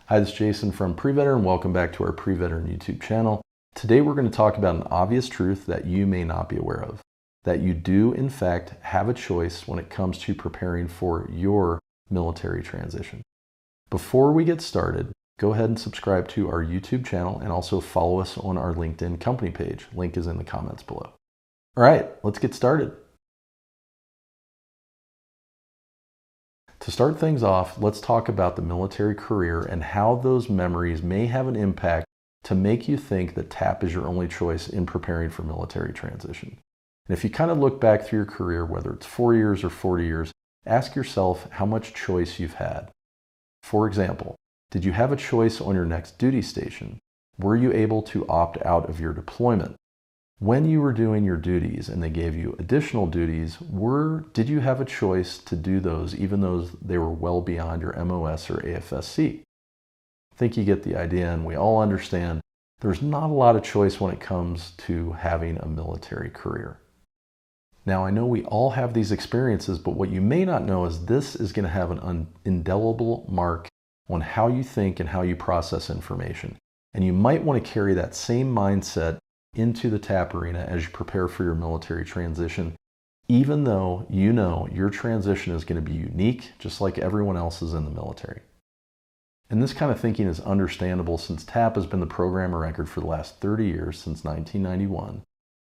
Hi, this is Jason from PreVeteran. Welcome back to our PreVeteran YouTube channel. Today we're going to talk about an obvious truth that you may not be aware of, that you do in fact have a choice when it comes to preparing for your military transition. Before we get started, go ahead and subscribe to our YouTube channel and also follow us on our LinkedIn company page. Link is in the comments below. All right, let's get started. To start things off, let's talk about the military career and how those memories may have an impact to make you think that TAP is your only choice in preparing for military transition. And if you kind of look back through your career, whether it's 4 years or 40 years, ask yourself how much choice you've had. For example, did you have a choice on your next duty station? Were you able to opt out of your deployment? When you were doing your duties and they gave you additional duties, did you have a choice to do those even though they were well beyond your MOS or AFSC? I think you get the idea, and we all understand there's not a lot of choice when it comes to having a military career. Now, I know we all have these experiences, but what you may not know is this is going to have an indelible mark on how you think and how you process information. And you might want to carry that same mindset into the TAP arena as you prepare for your military transition, even though you know your transition is going to be unique, just like everyone else's in the military. And this kind of thinking is understandable since TAP has been the program of record for the last 30 years, since 1991.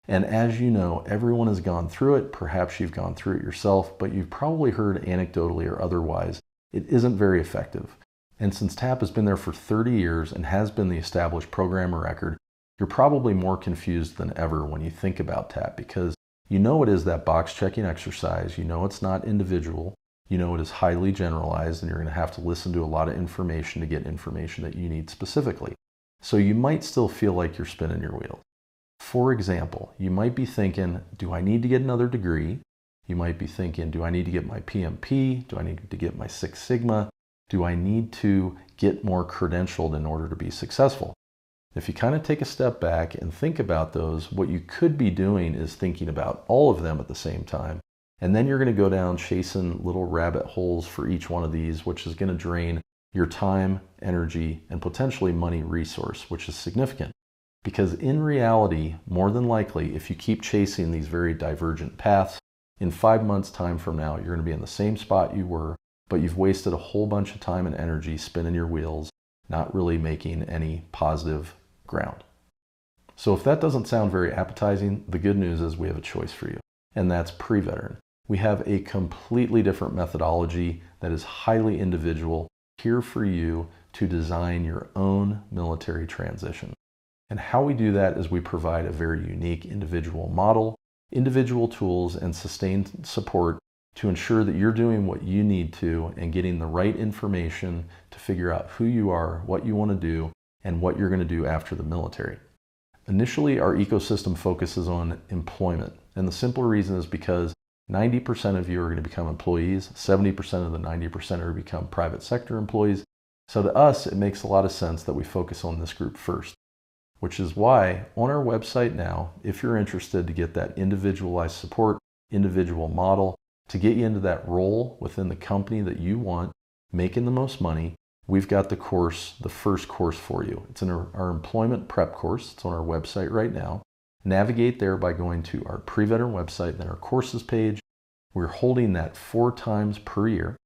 And as you know, everyone has gone through it. Perhaps you've gone through it yourself, but you've probably heard anecdotally or otherwise, it isn't very effective. And since TAP has been there for 30 years and has been the established program of record, you're probably more confused than ever when you think about TAP, because you know it is that box checking exercise, you know it's not individual, you know it is highly generalized, and you're going to have to listen to a lot of information to get information that you need specifically. So you might still feel like you're spinning your wheels. For example, you might be thinking, do I need to get another degree? You might be thinking, do I need to get my PMP? Do I need to get my Six Sigma? Do I need to get more credentialed in order to be successful? If you kind of take a step back and think about those, what you could be doing is thinking about all of them at the same time. And then you're going to go down chasing little rabbit holes for each one of these, which is going to drain your time, energy, and potentially money resource, which is significant. Because in reality, more than likely, if you keep chasing these very divergent paths, in 5 months' time from now, you're going to be in the same spot you were, but you've wasted a whole bunch of time and energy spinning your wheels, not really making any positive ground. So if that doesn't sound very appetizing, the good news is we have a choice for you, and that's PreVeteran. We have a completely different methodology that is highly individual, here for you to design your own military transition. And how we do that is we provide a very unique individual model, individual tools, and sustained support to ensure that you're doing what you need to and getting the right information to figure out who you are, what you want to do, and what you're going to do after the military. Initially, our ecosystem focuses on employment. And the simple reason is because 90% of you are going to become employees, 70% of the 90% are going to become private sector employees. So to us, it makes a lot of sense that we focus on this group first, which is why on our website now, if you're interested to get that individualized support, individual model, to get you into that role within the company that you want, making the most money, we've got the course, the first course for you. It's in our employment prep course. It's on our website right now. Navigate there by going to our PreVeteran website, then our courses page. We're holding that 4 times per year.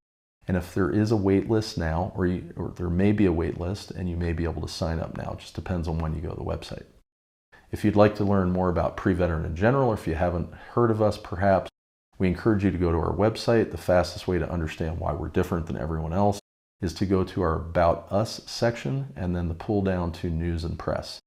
And if there is a wait list now, or there may be a wait list, and you may be able to sign up now, it just depends on when you go to the website. If you'd like to learn more about PreVeteran in general, or if you haven't heard of us perhaps, we encourage you to go to our website. The fastest way to understand why we're different than everyone else is to go to our About Us section and then the pull down to News and Press.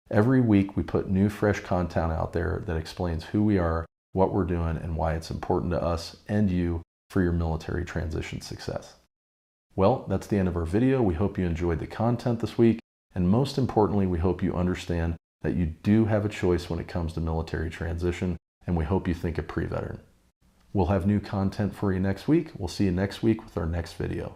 Every week we put new fresh content out there that explains who we are, what we're doing, and why it's important to us and you for your military transition success. Well, that's the end of our video. We hope you enjoyed the content this week, and most importantly, we hope you understand that you do have a choice when it comes to military transition, and we hope you think of PreVeteran. We'll have new content for you next week. We'll see you next week with our next video.